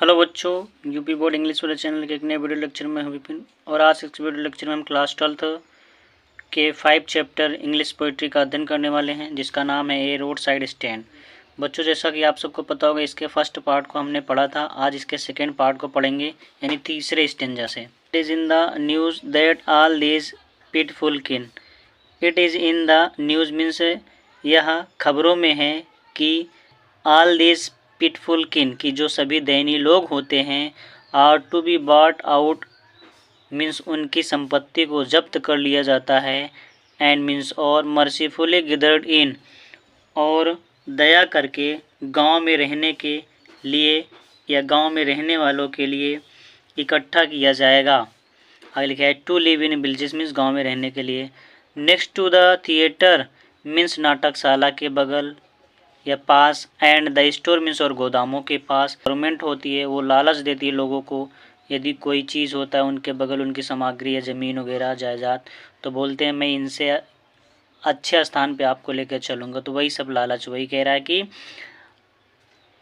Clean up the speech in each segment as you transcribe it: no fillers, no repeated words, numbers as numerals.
Hello बच्चों, UP board English वाले channel के एक नए वीडियो लेक्चर में हूँ विपिन। और आज इस वीडियो लेक्चर में हम क्लास 12th के 5 चैप्टर इंग्लिश पोइट्री का अध्ययन करने वाले हैं, जिसका नाम है ए रोड साइड स्टैंड। बच्चों, जैसा कि आप सबको पता होगा, इसके फर्स्ट पार्ट को हमने पढ़ा था। आज इसके सेकेंड पार्ट को पढ़ेंगे, यानी तीसरे स्टेंजा से। It is in the news that all these pitiful kin. It is in the news means यह खबरों में है कि ऑल दीज पिटफुल किन की जो सभी दयनीय लोग होते हैं, are to be bought out means उनकी संपत्ति को जब्त कर लिया जाता है, एंड मीन्स और मर्सीफुली गिदर्ड इन और दया करके गांव में रहने के लिए या गांव में रहने वालों के लिए इकट्ठा किया जाएगा। आगे लिखा है to live in villages means गांव में रहने के लिए। Next to the theatre means नाटकशाला के बगल या पास, एंड द स्टोर मीन्स और गोदामों के पास। गवर्नमेंट होती है, वो लालच देती है लोगों को, यदि कोई चीज़ होता है उनके बगल, उनकी सामग्री या ज़मीन वगैरह जायदाद, तो बोलते हैं मैं इनसे अच्छे स्थान पे आपको लेकर चलूँगा। तो वही सब लालच, वही कह रहा है कि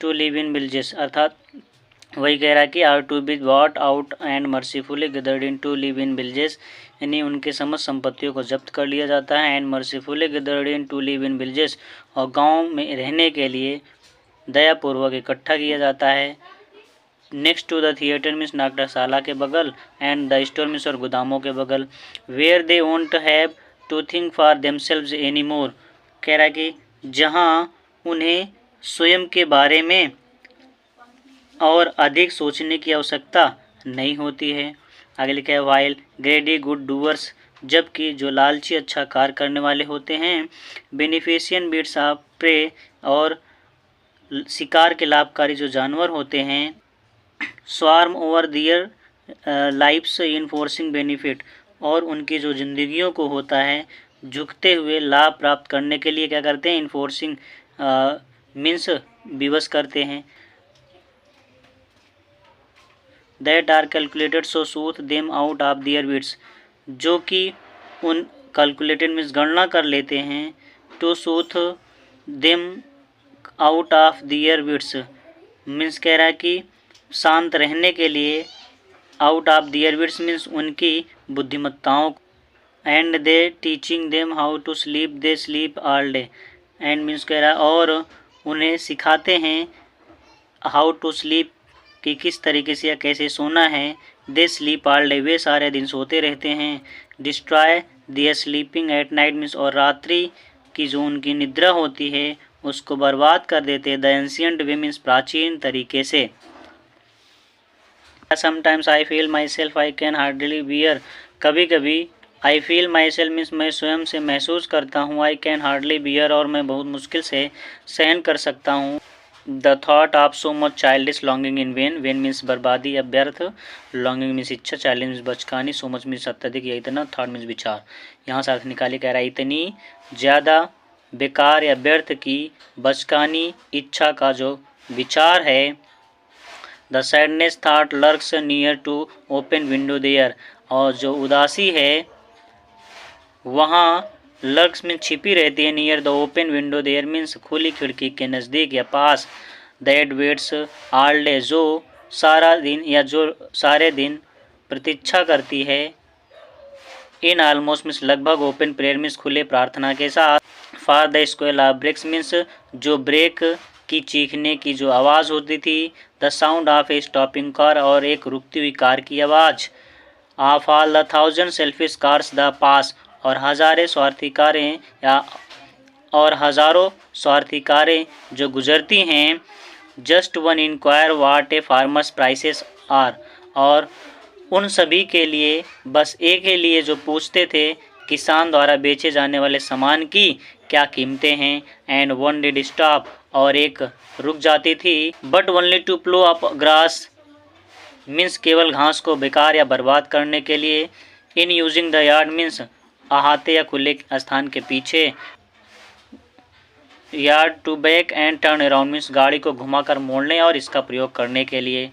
टू लिव इन विलेजेस, अर्थात वही कह रहा है कि are to be bought out and mercifully gathered in to live in villages, यानी उनके समस्त संपत्तियों को जब्त कर लिया जाता है, and mercifully gathered in to live in villages और गांव में रहने के लिए दयापूर्वक इकट्ठा किया जाता है। Next to the theatre means नाटकशाला के बगल, एंड द स्टोर मीन्स और गोदामों के बगल। Where they won't have to think for themselves any more, कह रहा है कि जहाँ उन्हें स्वयं के बारे में और अधिक सोचने की आवश्यकता नहीं होती है। आगे लिखा है वाइल ग्रेडी गुड डूअर्स, जबकि जो लालची अच्छा कार्य करने वाले होते हैं, बेनिफिशियन बीट्स ऑफ प्रे और शिकार के लाभकारी जो जानवर होते हैं, swarm over their lives enforcing benefit, और उनकी जो जिंदगियों को होता है झुकते हुए लाभ प्राप्त करने के लिए क्या करते हैं, इन्फोर्सिंग मीन्स विवश करते हैं। That are calculated so soothe them out of their wits, जो कि उन कैलकुलेटेड मीन्स गणना कर लेते हैं, to soothe them out of their wits means कह रहा है कि शांत रहने के लिए, out of their wits means उनकी बुद्धिमत्ताओं, and they teaching them how to sleep they sleep all day, and means कह रहा है और उन्हें सिखाते हैं हाउ टू स्लीप कि किस तरीके से या कैसे सोना है, दे स्लीप ऑल डे वे सारे दिन सोते रहते हैं, destroy their sleeping at night means और रात्रि की जो उनकी निद्रा होती है उसको बर्बाद कर देते हैं, द एंशिएंट वे मीन्स प्राचीन तरीके से। Sometimes I feel myself I can hardly bear, कभी कभी I feel myself means मैं स्वयं से महसूस करता हूँ, आई कैन हार्डली बियर और मैं बहुत मुश्किल से सहन कर सकता हूँ, the thought of so much childish longing in vain, vain means बर्बादी या व्यर्थ, लॉन्गिंग मीन्स इच्छा, चाइल्ड मीन्स बचकानी, सो मच मीन्स अत्यधिक या इतना, थॉट मीन्स विचार। यहाँ से अर्थ निकाले कह रहा है इतनी ज़्यादा बेकार या व्यर्थ की बचकानी इच्छा का जो विचार है। The sadness thought lurks near to open window there, और जो उदासी है वहाँ लर्क्स में छिपी रहती है, near the open window there means खुली खिड़की के नज़दीक या पास, दैट वेट्स ऑल डे जो सारा दिन या जो सारे दिन प्रतीक्षा करती है, इन ऑलमोस्ट मीन्स लगभग, ओपन प्रेयर मीन्स खुले प्रार्थना के साथ, for the squeal of brakes means जो ब्रेक की चीखने की जो आवाज़ होती थी, the sound of a stopping car और एक रुकती हुई कार की आवाज़, of all the thousand selfish cars the pass और हज़ारों स्वार्थी कारें या और हज़ारों स्वार्थी कारें जो गुजरती हैं, just one inquire what a farmers prices are, और उन सभी के लिए बस एक ही लिए जो पूछते थे किसान द्वारा बेचे जाने वाले सामान की क्या कीमतें हैं, एंड वन डिड स्टॉप और एक रुक जाती थी, but only to plough up grass means केवल घास को बेकार या बर्बाद करने के लिए, in using the yard means अहाते या खुले स्थान के पीछे, yard to back and turn around means गाड़ी को घुमाकर मोड़ने और इसका प्रयोग करने के लिए,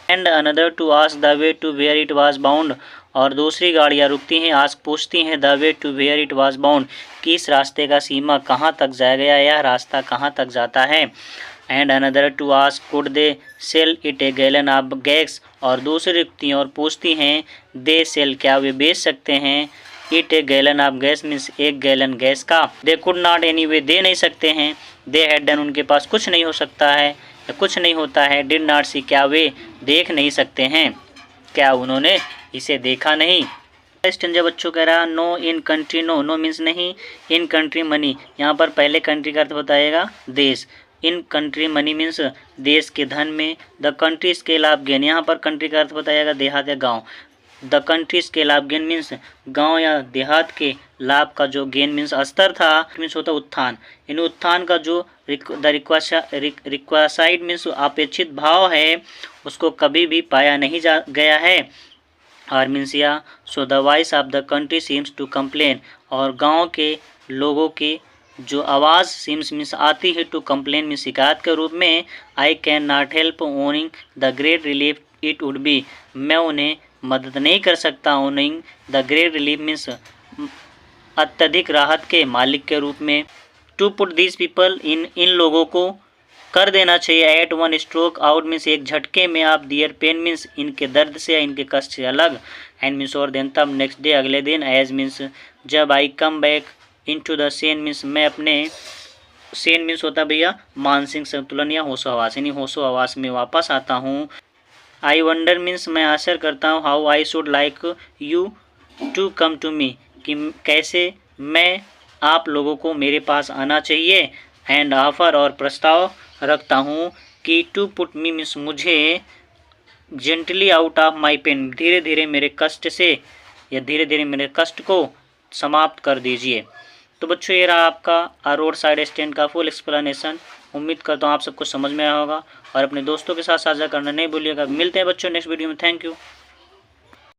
and another to ask the way to where it was bound, और दूसरी गाड़ियाँ रुकती हैं, आस्क पूछती हैं, the way to where it was bound कि इस रास्ते का सीमा कहाँ तक जाया गया, यह रास्ता कहाँ तक जाता है, and another to ask could they sell it a gallon of gas, और दूसरी युक्ति और पूछती हैं दे सेल क्या वे बेच सकते हैं it a gallon of gas means 1 gallon gas का। They could not anyway दे नहीं सकते हैं, दे हैड डन उनके पास कुछ नहीं हो सकता है या कुछ नहीं होता है, डिड नॉट सी क्या वे देख नहीं सकते हैं, क्या उन्होंने इसे देखा नहीं। स्टेंजा बच्चों कह रहा no in country, no no means नहीं, इन कंट्री मनी, यहाँ पर पहले कंट्री का अर्थ बताएगा देश, इन कंट्री मनी मीन्स देश के धन में, the country scale of gain, यहाँ पर कंट्री का अर्थ बताएगा देहात या गांव, the country scale of gain means गांव या देहात के लाभ का जो गेन मीन्स स्तर था, मीन्स होता उत्थान, इन उत्थान का जो रिक्वासाइड मीन्स अपेक्षित भाव है उसको कभी भी पाया नहीं गया है, और मीन्स या so the voice of the country seems to complain, और गांव के लोगों की जो आवाज़ सीम्स मीन्स आती है टू कंप्लेन मीन्स शिकायत के रूप में, I can not help owning the great relief it would be, मैं उन्हें मदद नहीं कर सकता owning the great relief means अत्यधिक राहत के मालिक के रूप में, to put this people in लोगों को कर देना चाहिए at one stroke out means एक झटके में, आप दियर पेन मीन्स इनके दर्द से या इनके कष्ट से अलग, एंड मीन्स और देन तब नेक्स्ट डे अगले दिन, एज मीन्स जब, I come back into the Seine means मैं अपने, सेन मीन्स होता भैया मानसिक संतुलन या होशो हवास, यानी होशो हवास में वापस आता हूँ, आई वंडर मीन्स मैं आशा करता हूँ, how I should like you to come to me, कि कैसे मैं आप लोगों को मेरे पास आना चाहिए, एंड ऑफर और प्रस्ताव रखता हूँ कि टू पुट मी मीन्स मुझे gently out of my pen, धीरे धीरे मेरे कष्ट से या धीरे धीरे मेरे कष्ट को समाप्त कर दीजिए। तो बच्चों ये रहा आपका रोड साइड स्टैंड का फुल एक्सप्लेनेशन, उम्मीद करता हूँ आप सबको समझ में आया होगा और अपने दोस्तों के साथ साझा करना नहीं भूलिएगा। मिलते हैं बच्चों नेक्स्ट वीडियो में, थैंक यू।